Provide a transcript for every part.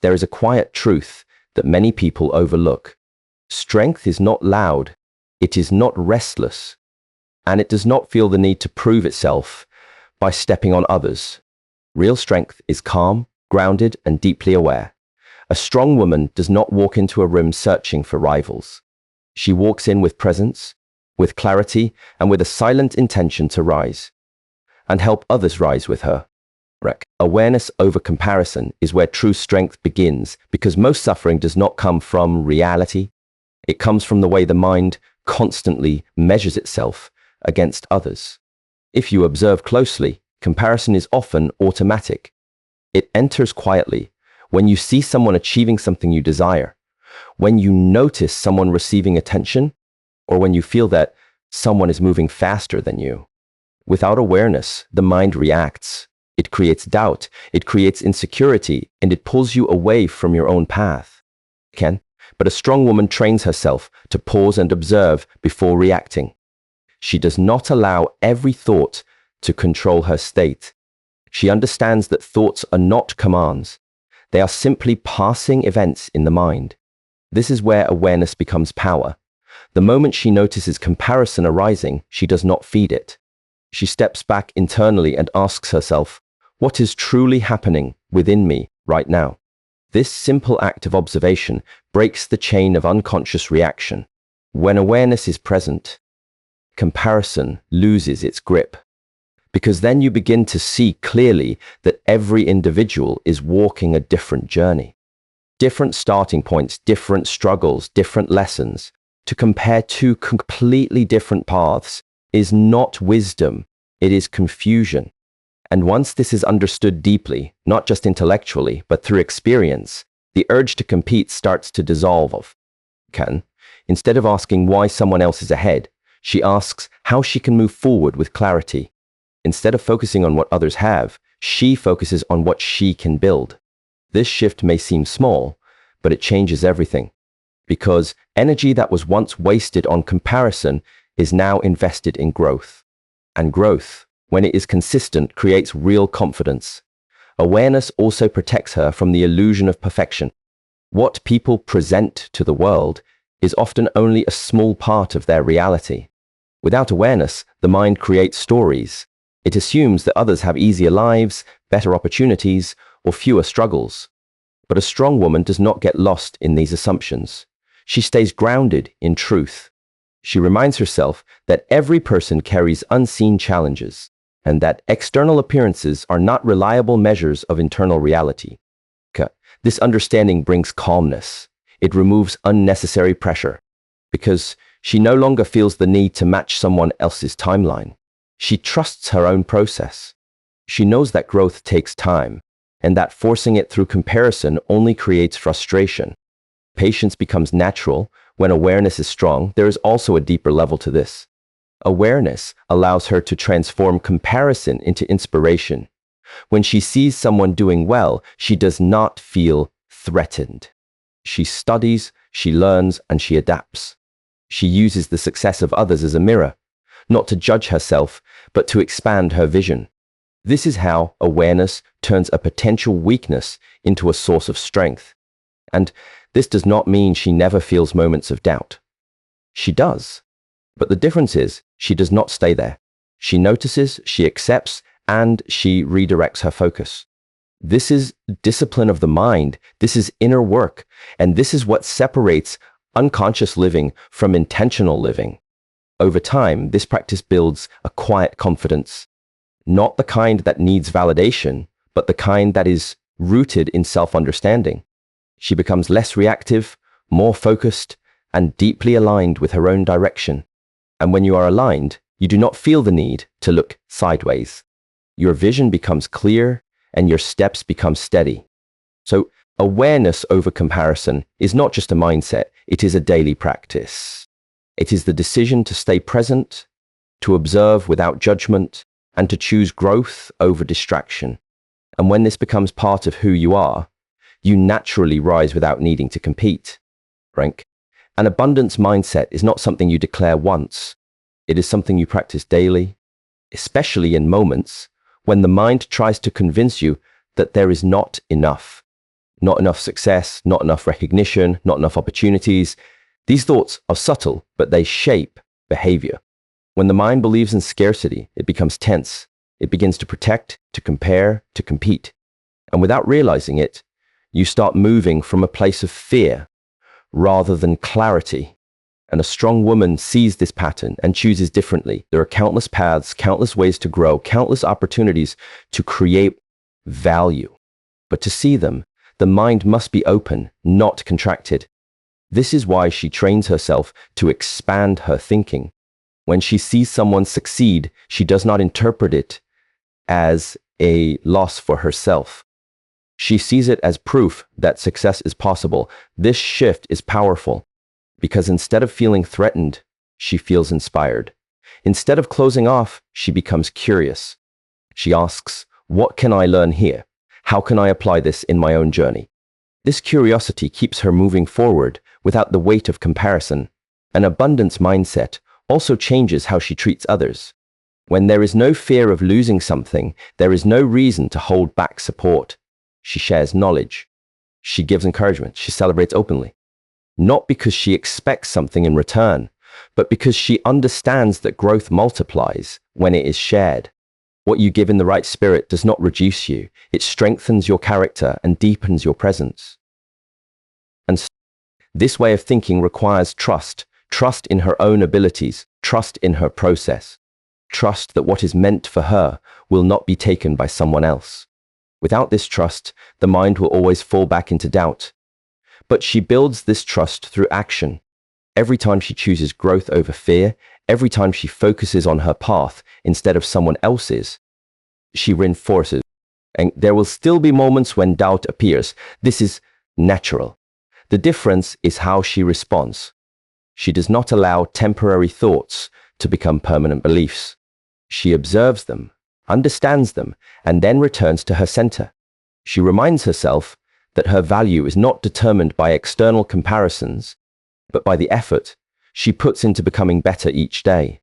there is a quiet truth that many people overlook. Strength is not loud, it is not restless, and it does not feel the need to prove itself by stepping on others. Real strength is calm, grounded, and deeply aware. A strong woman does not walk into a room searching for rivals. She walks in with presence, with clarity, and with a silent intention to rise and help others rise with her. Awareness over comparison is where true strength begins, because most suffering does not come from reality. It comes from the way the mind constantly measures itself against others. If you observe closely, comparison is often automatic. It enters quietly when you see someone achieving something you desire, when you notice someone receiving attention, or when you feel that someone is moving faster than you. Without awareness, the mind reacts. It creates doubt, it creates insecurity, and it pulls you away from your own path. But a strong woman trains herself to pause and observe before reacting. She does not allow every thought to control her state. She understands that thoughts are not commands. They are simply passing events in the mind. This is where awareness becomes power. The moment she notices comparison arising, she does not feed it. She steps back internally and asks herself, what is truly happening within me right now? This simple act of observation breaks the chain of unconscious reaction. When awareness is present, comparison loses its grip, because then you begin to see clearly that every individual is walking a different journey. Different starting points, different struggles, different lessons. To compare two completely different paths is not wisdom, it is confusion. And once this is understood deeply, not just intellectually, but through experience, the urge to compete starts to dissolve. Instead of asking why someone else is ahead, she asks how she can move forward with clarity. Instead of focusing on what others have, she focuses on what she can build. This shift may seem small, but it changes everything. Because energy that was once wasted on comparison is now invested in growth. And growth, when it is consistent, creates real confidence. Awareness also protects her from the illusion of perfection. What people present to the world is often only a small part of their reality. Without awareness, the mind creates stories. It assumes that others have easier lives, better opportunities, or fewer struggles. But a strong woman does not get lost in these assumptions. She stays grounded in truth. She reminds herself that every person carries unseen challenges, and that external appearances are not reliable measures of internal reality. This understanding brings calmness. It removes unnecessary pressure, because she no longer feels the need to match someone else's timeline. She trusts her own process. She knows that growth takes time, and that forcing it through comparison only creates frustration. Patience becomes natural. When awareness is strong, there is also a deeper level to this. Awareness allows her to transform comparison into inspiration. When she sees someone doing well, she does not feel threatened. She studies, she learns, and she adapts. She uses the success of others as a mirror, not to judge herself, but to expand her vision. This is how awareness turns a potential weakness into a source of strength. And this does not mean she never feels moments of doubt. She does. But the difference is, she does not stay there. She notices, she accepts, and she redirects her focus. This is discipline of the mind. This is inner work. And this is what separates unconscious living from intentional living. Over time, this practice builds a quiet confidence, not the kind that needs validation, but the kind that is rooted in self-understanding. She becomes less reactive, more focused, and deeply aligned with her own direction. And when you are aligned, you do not feel the need to look sideways. Your vision becomes clear, and your steps become steady. So, awareness over comparison is not just a mindset, it is a daily practice. It is the decision to stay present, to observe without judgment, and to choose growth over distraction. And when this becomes part of who you are, you naturally rise without needing to compete. An abundance mindset is not something you declare once. It is something you practice daily, especially in moments when the mind tries to convince you that there is not enough. not enough success, not enough recognition, not enough opportunities. These thoughts are subtle, but they shape behavior. When the mind believes in scarcity, it becomes tense. It begins to protect, to compare, to compete. And without realizing it, you start moving from a place of fear rather than clarity. And a strong woman sees this pattern and chooses differently. There are countless paths, countless ways to grow, countless opportunities to create value. But to see them, the mind must be open, not contracted. This is why she trains herself to expand her thinking. When she sees someone succeed, she does not interpret it as a loss for herself. She sees it as proof that success is possible. This shift is powerful because instead of feeling threatened, she feels inspired. Instead of closing off, she becomes curious. She asks, what can I learn here? How can I apply this in my own journey? This curiosity keeps her moving forward without the weight of comparison. An abundance mindset also changes how she treats others. When there is no fear of losing something, there is no reason to hold back support. She shares knowledge. She gives encouragement. She celebrates openly. Not because she expects something in return, but because she understands that growth multiplies when it is shared. What you give in the right spirit does not reduce you. It strengthens your character and deepens your presence. And this way of thinking requires trust. Trust in her own abilities. Trust in her process. Trust that what is meant for her will not be taken by someone else. Without this trust, the mind will always fall back into doubt. But she builds this trust through action. Every time she chooses growth over fear, every time she focuses on her path instead of someone else's, she reinforces. And there will still be moments when doubt appears. This is natural. The difference is how she responds. She does not allow temporary thoughts to become permanent beliefs. She observes them, understands them, and then returns to her center. She reminds herself that her value is not determined by external comparisons, but by the effort she puts into becoming better each day.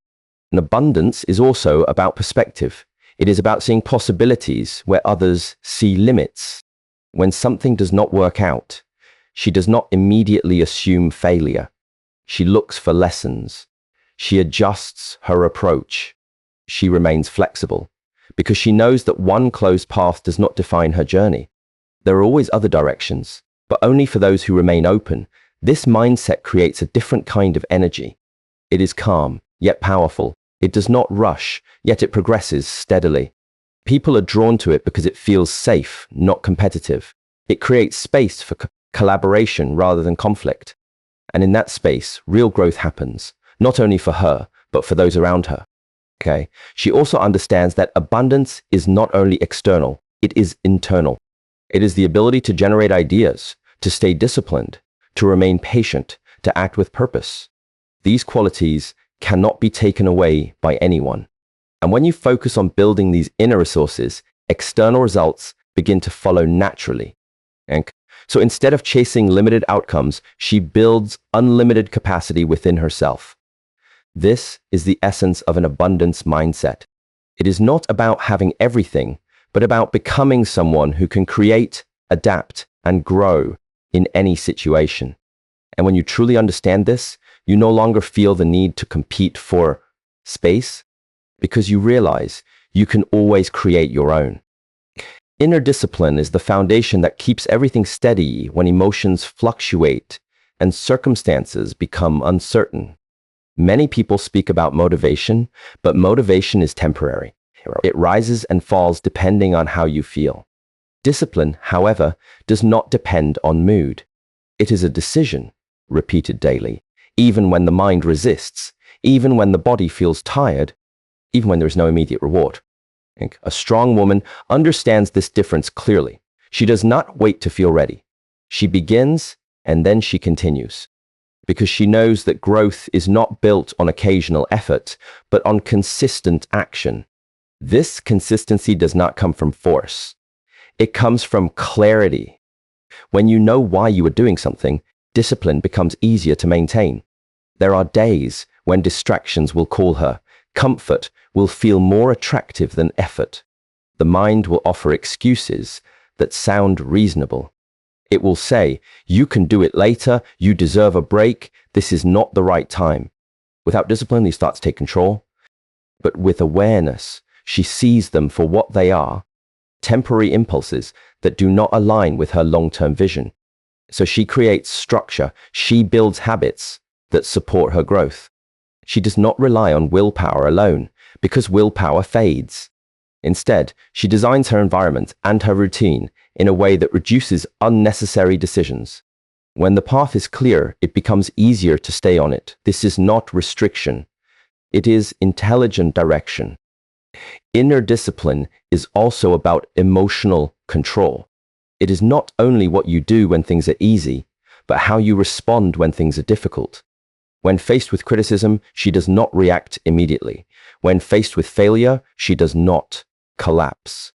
And abundance is also about perspective. It is about seeing possibilities where others see limits. When something does not work out, she does not immediately assume failure. She looks for lessons. She adjusts her approach. She remains flexible because she knows that one closed path does not define her journey. There are always other directions, but only for those who remain open. This mindset creates a different kind of energy. It is calm, yet powerful. It does not rush, yet it progresses steadily. People are drawn to it because it feels safe, not competitive. It creates space for collaboration rather than conflict. And in that space, real growth happens, not only for her, but for those around her. Okay? She also understands that abundance is not only external, it is internal. It is the ability to generate ideas, to stay disciplined, to remain patient, to act with purpose. These qualities cannot be taken away by anyone. And when you focus on building these inner resources, external results begin to follow naturally. And so instead of chasing limited outcomes, she builds unlimited capacity within herself. This is the essence of an abundance mindset. It is not about having everything, but about becoming someone who can create, adapt, and grow in any situation. And when you truly understand this, you no longer feel the need to compete for space because you realize you can always create your own. Inner discipline is the foundation that keeps everything steady when emotions fluctuate and circumstances become uncertain. Many people speak about motivation, but motivation is temporary. It rises and falls depending on how you feel. Discipline, however, does not depend on mood. It is a decision, repeated daily, even when the mind resists, even when the body feels tired, even when there is no immediate reward. A strong woman understands this difference clearly. She does not wait to feel ready. She begins and then she continues, because she knows that growth is not built on occasional effort, but on consistent action. This consistency does not come from force. It comes from clarity. When you know why you are doing something, discipline becomes easier to maintain. There are days when distractions will call her. Comfort will feel more attractive than effort. The mind will offer excuses that sound reasonable. It will say, you can do it later, you deserve a break, this is not the right time. Without discipline, these thoughts take control. But with awareness, she sees them for what they are, temporary impulses that do not align with her long-term vision. So she creates structure, she builds habits that support her growth. She does not rely on willpower alone, because willpower fades. Instead, she designs her environment and her routine in a way that reduces unnecessary decisions. When the path is clear, it becomes easier to stay on it. This is not restriction. It is intelligent direction. Inner discipline is also about emotional control. It is not only what you do when things are easy, but how you respond when things are difficult. When faced with criticism, she does not react immediately. When faced with failure, she does not collapse.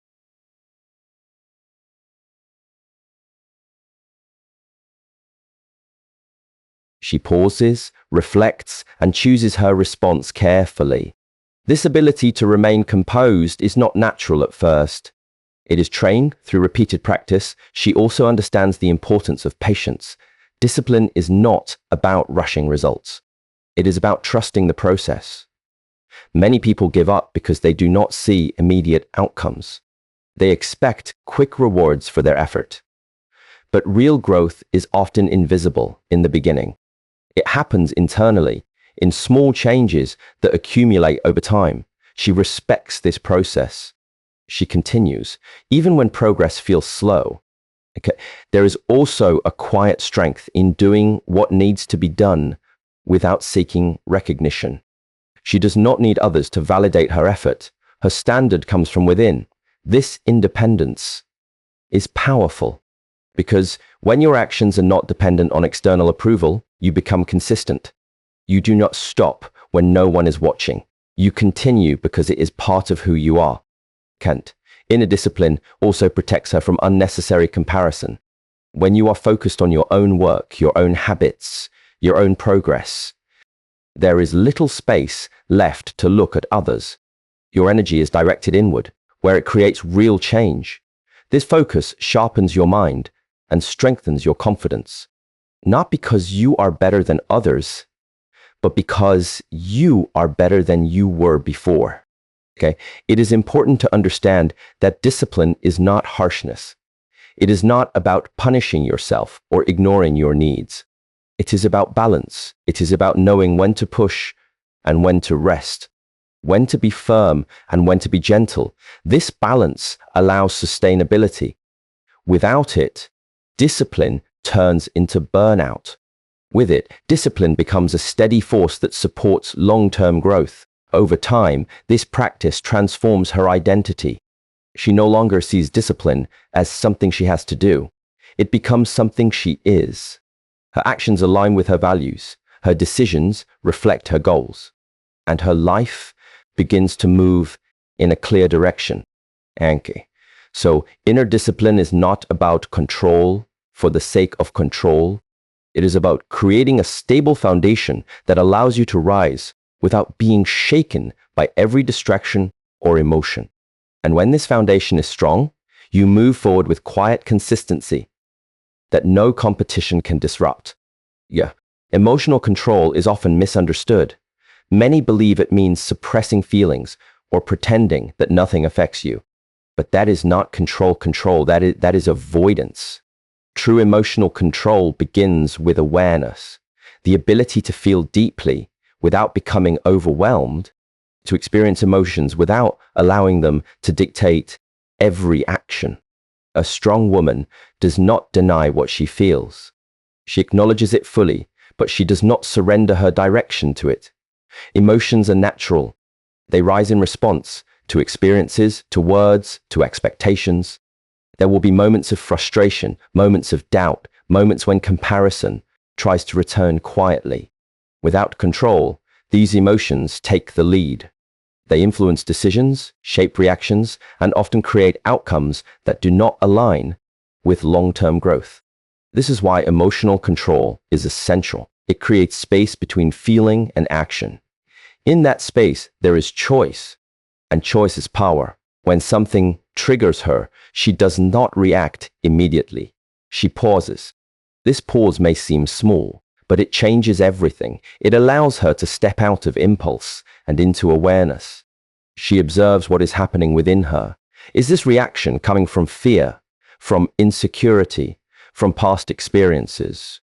She pauses, reflects, and chooses her response carefully. This ability to remain composed is not natural at first. It is trained through repeated practice. She also understands the importance of patience. Discipline is not about rushing results. It is about trusting the process. Many people give up because they do not see immediate outcomes. They expect quick rewards for their effort. But real growth is often invisible in the beginning. It happens internally, in small changes that accumulate over time. She respects this process. She continues, even when progress feels slow. There is also a quiet strength in doing what needs to be done without seeking recognition. She does not need others to validate her effort. Her standard comes from within. This independence is powerful because when your actions are not dependent on external approval, you become consistent. You do not stop when no one is watching. You continue because it is part of who you are. Inner discipline also protects her from unnecessary comparison. When you are focused on your own work, your own habits, your own progress, there is little space left to look at others. Your energy is directed inward, where it creates real change. This focus sharpens your mind and strengthens your confidence, not because you are better than others, but because you are better than you were before. It is important to understand that discipline is not harshness. It is not about punishing yourself or ignoring your needs. It is about balance. It is about knowing when to push and when to rest, when to be firm and when to be gentle. This balance allows sustainability. Without it, discipline turns into burnout. With it, discipline becomes a steady force that supports long-term growth. Over time, this practice transforms her identity. She no longer sees discipline as something she has to do. It becomes something she is. Her actions align with her values. Her decisions reflect her goals. And her life begins to move in a clear direction. So, inner discipline is not about control for the sake of control. It is about creating a stable foundation that allows you to rise without being shaken by every distraction or emotion. And when this foundation is strong, you move forward with quiet consistency that no competition can disrupt. Emotional control is often misunderstood. Many believe it means suppressing feelings or pretending that nothing affects you. But that is not control. That is avoidance. True emotional control begins with awareness, the ability to feel deeply without becoming overwhelmed, to experience emotions without allowing them to dictate every action. A strong woman does not deny what she feels. She acknowledges it fully, but she does not surrender her direction to it. Emotions are natural. They rise in response to experiences, to words, to expectations. There will be moments of frustration, moments of doubt, moments when comparison tries to return quietly. Without control, these emotions take the lead. They influence decisions, shape reactions, and often create outcomes that do not align with long-term growth. This is why emotional control is essential. It creates space between feeling and action. In that space, there is choice, and choice is power. When something triggers her, she does not react immediately. She pauses. This pause may seem small, but it changes everything. It allows her to step out of impulse and into awareness. She observes what is happening within her. Is this reaction coming from fear, from insecurity, from past experiences?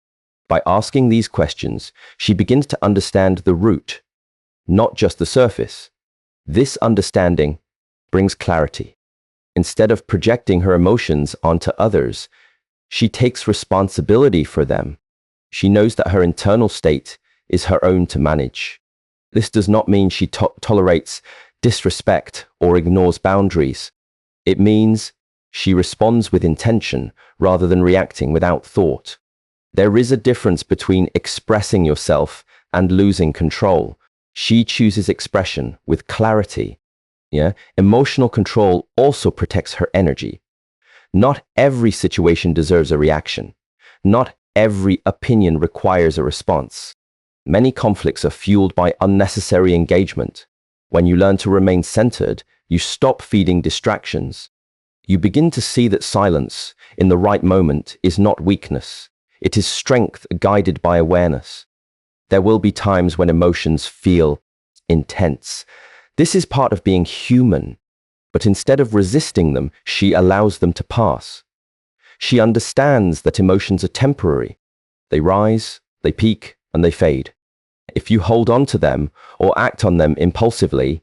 By asking these questions, she begins to understand the root, not just the surface. This understanding brings clarity. Instead of projecting her emotions onto others, she takes responsibility for them. She knows that her internal state is her own to manage. This does not mean she tolerates disrespect or ignores boundaries. It means she responds with intention rather than reacting without thought. There is a difference between expressing yourself and losing control. She chooses expression with clarity. Emotional control also protects her energy. Not every situation deserves a reaction. Not every opinion requires a response. Many conflicts are fueled by unnecessary engagement. When you learn to remain centered, you stop feeding distractions. You begin to see that silence in the right moment is not weakness. It is strength guided by awareness. There will be times when emotions feel intense. This is part of being human, but instead of resisting them, she allows them to pass. She understands that emotions are temporary. They rise, they peak, and they fade. If you hold on to them or act on them impulsively,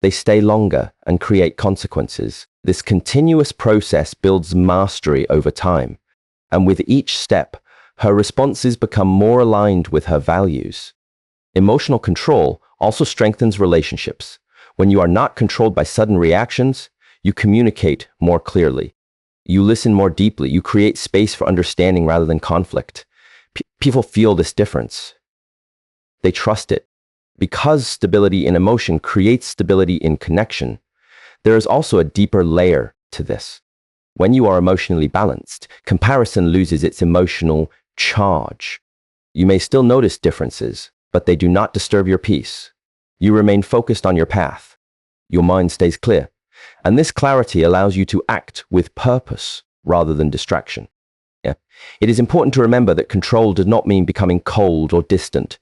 they stay longer and create consequences. This continuous process builds mastery over time, and with each step, her responses become more aligned with her values. Emotional control also strengthens relationships. When you are not controlled by sudden reactions, you communicate more clearly. You listen more deeply. You create space for understanding rather than conflict. People feel this difference. They trust it. Because stability in emotion creates stability in connection, there is also a deeper layer to this. When you are emotionally balanced, comparison loses its emotional charge. You may still notice differences, but they do not disturb your peace. You remain focused on your path. Your mind stays clear. And this clarity allows you to act with purpose rather than distraction. It is important to remember that control does not mean becoming cold or distant.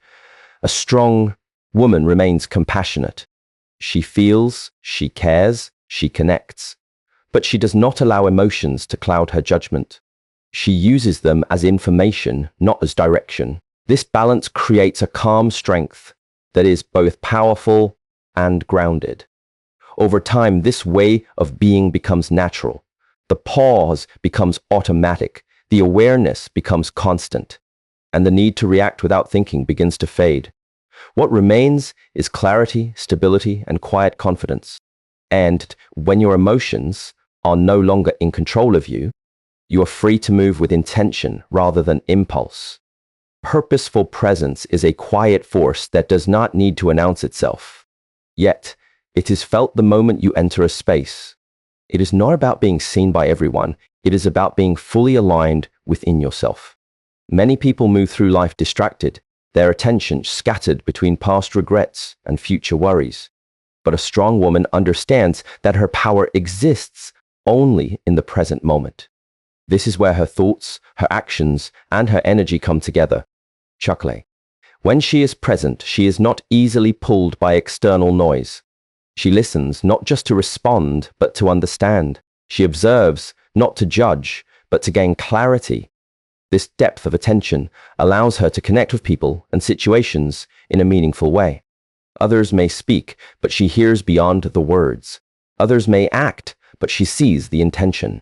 A strong woman remains compassionate. She feels, she cares, she connects. But she does not allow emotions to cloud her judgment. She uses them as information, not as direction. This balance creates a calm strength that is both powerful and grounded. Over time, this way of being becomes natural. The pause becomes automatic. The awareness becomes constant. And the need to react without thinking begins to fade. What remains is clarity, stability, and quiet confidence. And when your emotions are no longer in control of you, you are free to move with intention rather than impulse. Purposeful presence is a quiet force that does not need to announce itself. Yet, it is felt the moment you enter a space. It is not about being seen by everyone. It is about being fully aligned within yourself. Many people move through life distracted, their attention scattered between past regrets and future worries. But a strong woman understands that her power exists only in the present moment. This is where her thoughts, her actions, and her energy come together. Chuckle. When she is present, she is not easily pulled by external noise. She listens not just to respond, but to understand. She observes not to judge, but to gain clarity. This depth of attention allows her to connect with people and situations in a meaningful way. Others may speak, but she hears beyond the words. Others may act, but she sees the intention.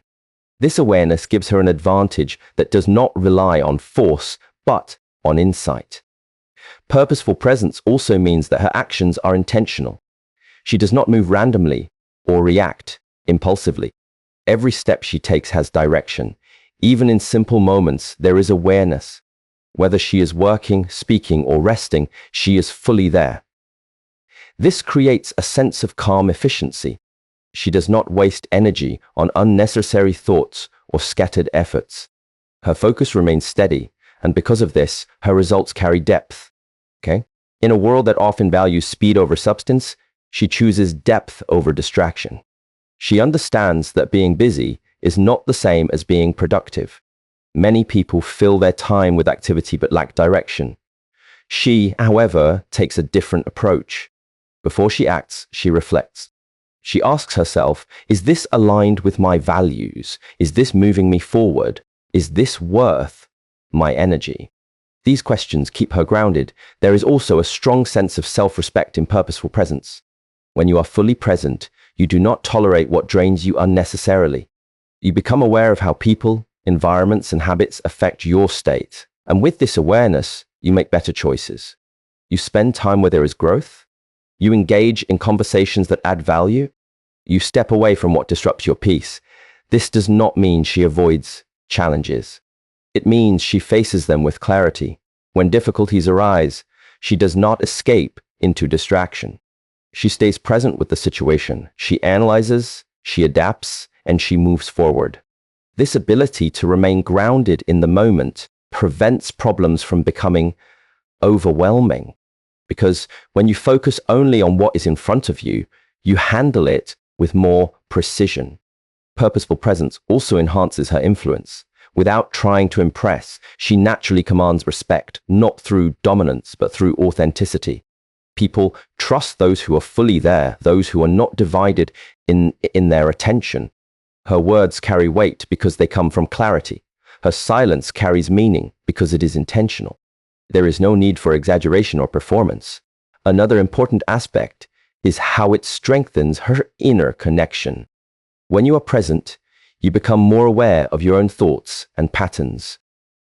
This awareness gives her an advantage that does not rely on force, but on insight. Purposeful presence also means that her actions are intentional. She does not move randomly or react impulsively. Every step she takes has direction. Even in simple moments, there is awareness. Whether she is working, speaking, or resting, she is fully there. This creates a sense of calm efficiency. She does not waste energy on unnecessary thoughts or scattered efforts. Her focus remains steady, and because of this, her results carry depth. In a world that often values speed over substance, she chooses depth over distraction. She understands that being busy is not the same as being productive. Many people fill their time with activity but lack direction. She, however, takes a different approach. Before she acts, she reflects. She asks herself, is this aligned with my values? Is this moving me forward? Is this worth my energy? These questions keep her grounded. There is also a strong sense of self-respect in purposeful presence. When you are fully present, you do not tolerate what drains you unnecessarily. You become aware of how people, environments, and habits affect your state. And with this awareness, you make better choices. You spend time where there is growth. You engage in conversations that add value. You step away from what disrupts your peace. This does not mean she avoids challenges. It means she faces them with clarity. When difficulties arise, she does not escape into distraction. She stays present with the situation. She analyzes, she adapts, and she moves forward. This ability to remain grounded in the moment prevents problems from becoming overwhelming. Because when you focus only on what is in front of you, you handle it with more precision. Purposeful presence also enhances her influence. Without trying to impress, she naturally commands respect, not through dominance, but through authenticity. People trust those who are fully there, those who are not divided in their attention. Her words carry weight because they come from clarity. Her silence carries meaning because it is intentional. There is no need for exaggeration or performance. Another important aspect is how it strengthens her inner connection. When you are present, you become more aware of your own thoughts and patterns.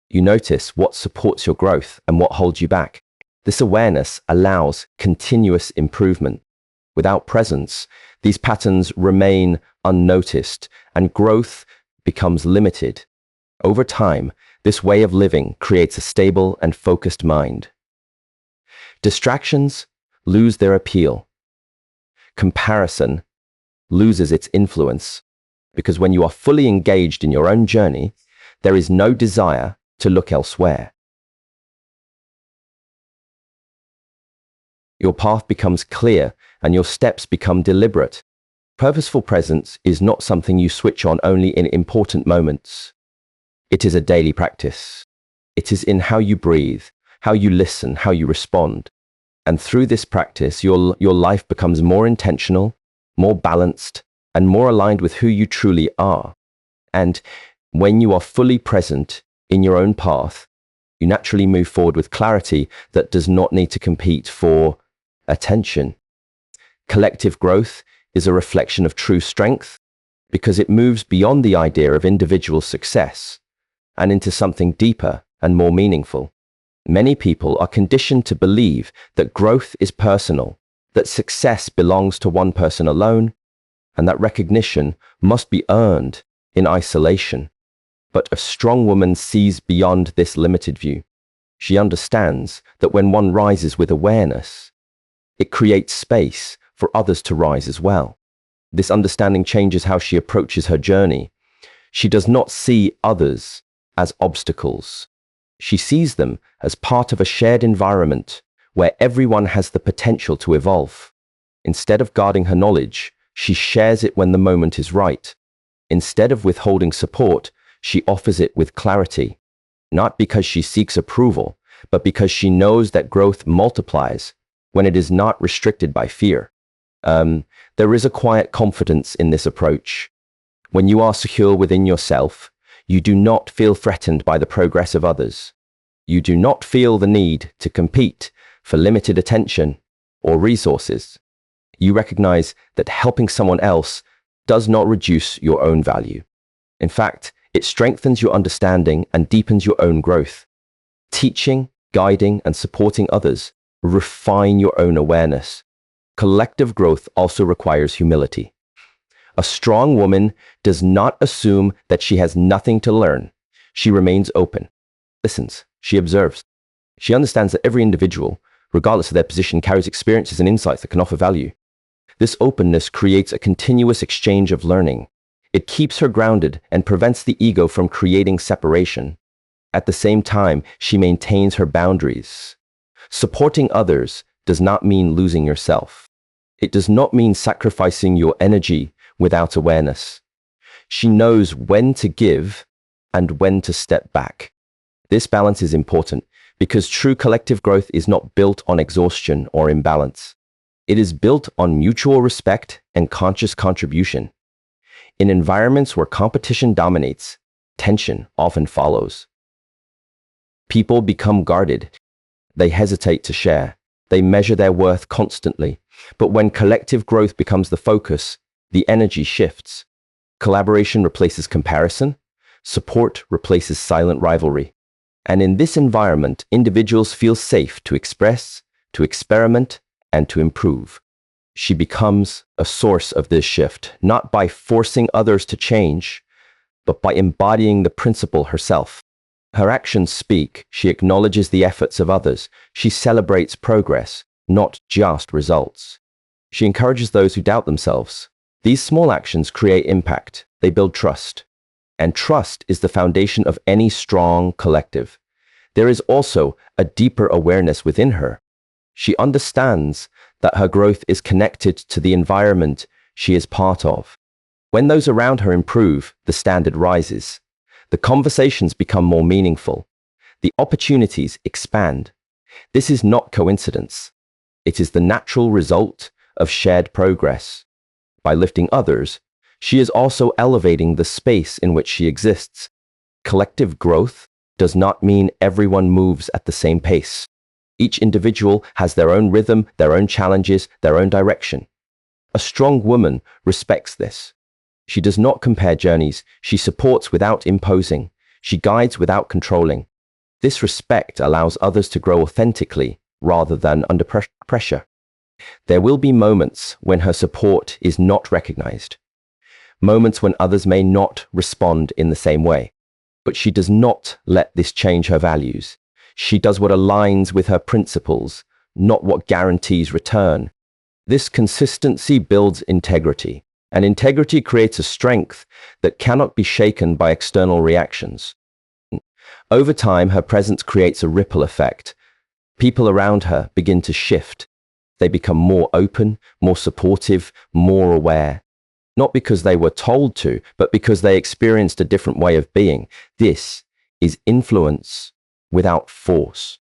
You notice what supports your growth and what holds you back. This awareness allows continuous improvement. Without presence, these patterns remain unnoticed and growth becomes limited. Over time, this way of living creates a stable and focused mind. Distractions lose their appeal. Comparison loses its influence, because when you are fully engaged in your own journey, there is no desire to look elsewhere. Your path becomes clear and your steps become deliberate. Purposeful presence is not something you switch on only in important moments. It is a daily practice. It is in how you breathe, how you listen, how you respond. And through this practice, your life becomes more intentional, more balanced, and more aligned with who you truly are. And when you are fully present in your own path, you naturally move forward with clarity that does not need to compete for attention. Collective growth is a reflection of true strength because it moves beyond the idea of individual success and into something deeper and more meaningful. Many people are conditioned to believe that growth is personal, that success belongs to one person alone, and that recognition must be earned in isolation. But a strong woman sees beyond this limited view. She understands that when one rises with awareness, it creates space for others to rise as well. This understanding changes how she approaches her journey. She does not see others as obstacles. She sees them as part of a shared environment where everyone has the potential to evolve. Instead of guarding her knowledge, she shares it when the moment is right. Instead of withholding support, she offers it with clarity, not because she seeks approval, but because she knows that growth multiplies when it is not restricted by fear. There is a quiet confidence in this approach. When you are secure within yourself, you do not feel threatened by the progress of others. You do not feel the need to compete for limited attention or resources. You recognize that helping someone else does not reduce your own value. In fact, it strengthens your understanding and deepens your own growth. Teaching, guiding, and supporting others refine your own awareness. Collective growth also requires humility. A strong woman does not assume that she has nothing to learn. She remains open, listens, she observes. She understands that every individual, regardless of their position, carries experiences and insights that can offer value. This openness creates a continuous exchange of learning. It keeps her grounded and prevents the ego from creating separation. At the same time, she maintains her boundaries. Supporting others does not mean losing yourself. It does not mean sacrificing your energy without awareness. She knows when to give and when to step back. This balance is important because true collective growth is not built on exhaustion or imbalance. It is built on mutual respect and conscious contribution. In environments where competition dominates, tension often follows. People become guarded. They hesitate to share. They measure their worth constantly. But when collective growth becomes the focus, the energy shifts. Collaboration replaces comparison. Support replaces silent rivalry. And in this environment, individuals feel safe to express, to experiment, and to improve. She becomes a source of this shift, not by forcing others to change, but by embodying the principle herself. Her actions speak. She acknowledges the efforts of others. She celebrates progress, not just results. She encourages those who doubt themselves. These small actions create impact. They build trust. And trust is the foundation of any strong collective. There is also a deeper awareness within her. She understands that her growth is connected to the environment she is part of. When those around her improve, the standard rises. The conversations become more meaningful. The opportunities expand. This is not coincidence. It is the natural result of shared progress. By lifting others, she is also elevating the space in which she exists. Collective growth does not mean everyone moves at the same pace. Each individual has their own rhythm, their own challenges, their own direction. A strong woman respects this. She does not compare journeys. She supports without imposing. She guides without controlling. This respect allows others to grow authentically rather than under pressure. There will be moments when her support is not recognized. Moments when others may not respond in the same way. But she does not let this change her values. She does what aligns with her principles, not what guarantees return. This consistency builds integrity, and integrity creates a strength that cannot be shaken by external reactions. Over time, her presence creates a ripple effect. People around her begin to shift. They become more open, more supportive, more aware. Not because they were told to, but because they experienced a different way of being. This is influence without force.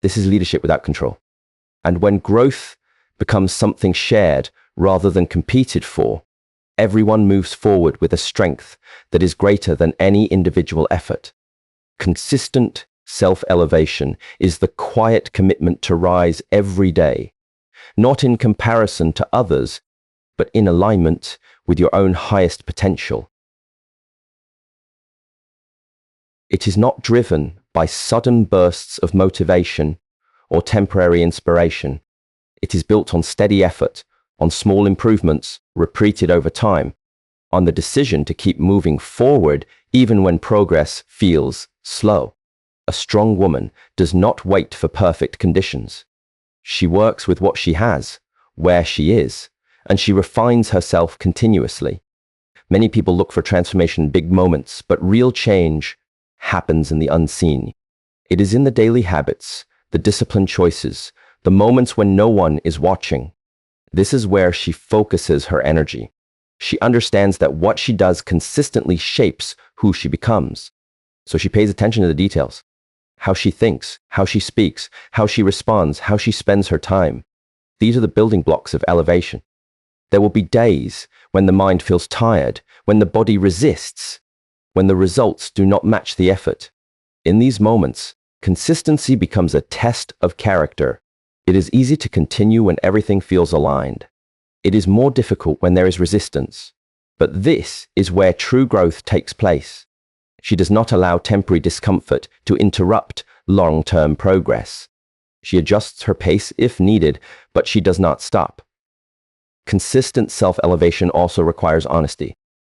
This is leadership without control. And when growth becomes something shared rather than competed for, everyone moves forward with a strength that is greater than any individual effort. Consistent self-elevation is the quiet commitment to rise every day, not in comparison to others, but in alignment with your own highest potential. It is not driven by sudden bursts of motivation or temporary inspiration. It is built on steady effort, on small improvements repeated over time, on the decision to keep moving forward even when progress feels slow. A strong woman does not wait for perfect conditions. She works with what she has, where she is, and she refines herself continuously. Many people look for transformation in big moments, but real change happens in the unseen. It is in the daily habits, the disciplined choices, the moments when no one is watching. This is where she focuses her energy. She understands that what she does consistently shapes who she becomes. So she pays attention to the details. How she thinks, how she speaks, how she responds, how she spends her time. These are the building blocks of elevation. There will be days when the mind feels tired, when the body resists, when the results do not match the effort. In these moments, consistency becomes a test of character. It is easy to continue when everything feels aligned. It is more difficult when there is resistance. But this is where true growth takes place. She does not allow temporary discomfort to interrupt long-term progress. She adjusts her pace if needed, but she does not stop. Consistent self-elevation also requires honesty.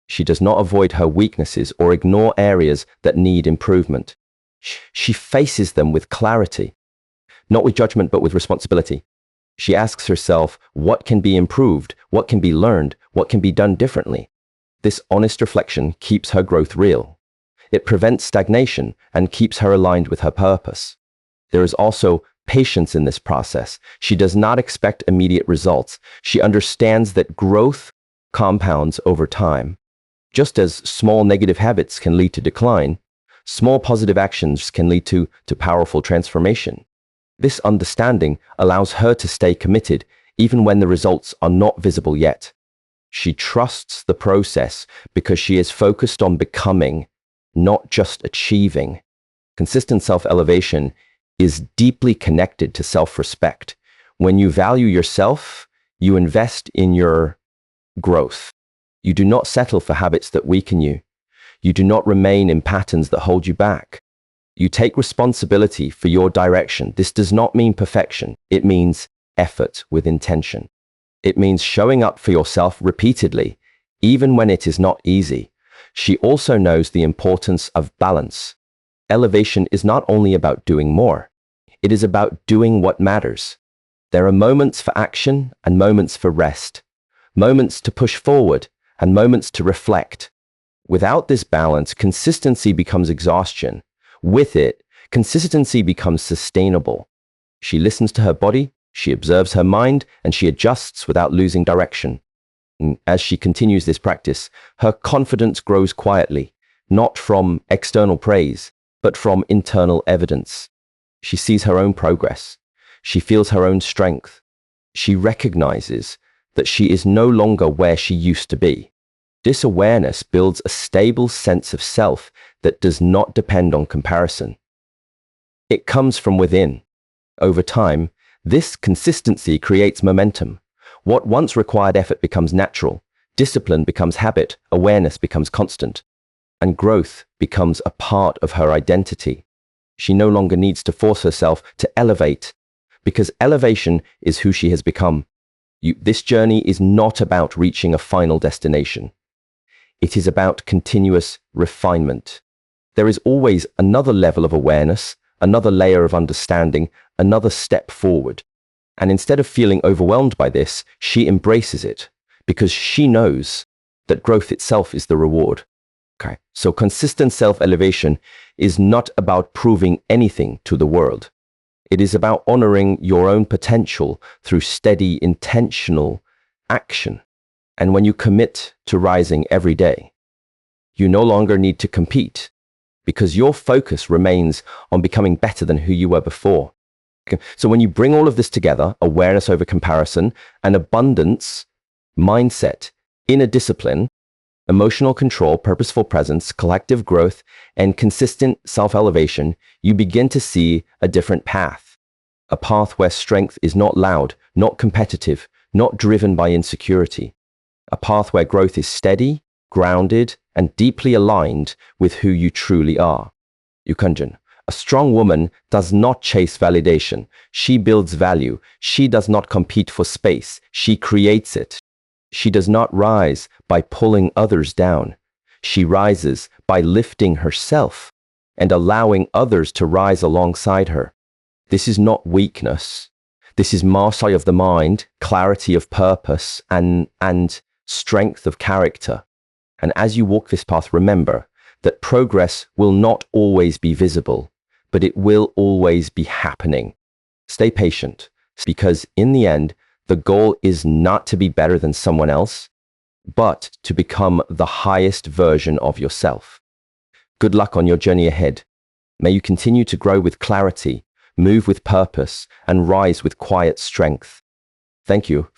She does not avoid her weaknesses or ignore areas that need improvement. She faces them with clarity, not with judgment, but with responsibility. She asks herself, what can be improved? What can be learned? What can be done differently? This honest reflection keeps her growth real. It prevents stagnation and keeps her aligned with her purpose. There is also patience in this process. She does not expect immediate results. She understands that growth compounds over time. Just as small negative habits can lead to decline, Small positive actions can lead to powerful transformation. This understanding allows her to stay committed even when the results are not visible yet. She trusts the process because she is focused on becoming, not just achieving. Consistent self-elevation is deeply connected to self-respect. When you value yourself, you invest in your growth. You do not settle for habits that weaken you. You do not remain in patterns that hold you back. You take responsibility for your direction. This does not mean perfection. It means effort with intention. It means showing up for yourself repeatedly, even when it is not easy. She also knows the importance of balance. Elevation is not only about doing more. It is about doing what matters. There are moments for action and moments for rest, moments to push forward and moments to reflect. Without this balance, consistency becomes exhaustion. With it, consistency becomes sustainable. She listens to her body, she observes her mind, and she adjusts without losing direction. And as she continues this practice, her confidence grows quietly, not from external praise, but from internal evidence. She sees her own progress. She feels her own strength. She recognizes that she is no longer where she used to be. This awareness builds a stable sense of self that does not depend on comparison. It comes from within. Over time, this consistency creates momentum. What once required effort becomes natural, discipline becomes habit, awareness becomes constant, and growth becomes a part of her identity. She no longer needs to force herself to elevate, because elevation is who she has become. This journey is not about reaching a final destination. It is about continuous refinement. There is always another level of awareness, another layer of understanding, another step forward. And instead of feeling overwhelmed by this, she embraces it because she knows that growth itself is the reward. Okay, so consistent self-elevation is not about proving anything to the world. It is about honoring your own potential through steady, intentional action. And when you commit to rising every day, you no longer need to compete because your focus remains on becoming better than who you were before. Okay? So when you bring all of this together, awareness over comparison, an abundance mindset, inner discipline, emotional control, purposeful presence, collective growth, and consistent self-elevation, you begin to see a different path. A path where strength is not loud, not competitive, not driven by insecurity. A path where growth is steady, grounded, and deeply aligned with who you truly are. Yukunjan, a strong woman does not chase validation. She builds value. She does not compete for space. She creates it. She does not rise by pulling others down. She rises by lifting herself and allowing others to rise alongside her. This is not weakness. This is mastery of the mind, clarity of purpose, and strength of character. And as you walk this path, remember that progress will not always be visible, but it will always be happening. Stay patient, because in the end, the goal is not to be better than someone else, but to become the highest version of yourself. Good luck on your journey ahead. May you continue to grow with clarity, move with purpose, and rise with quiet strength. Thank you.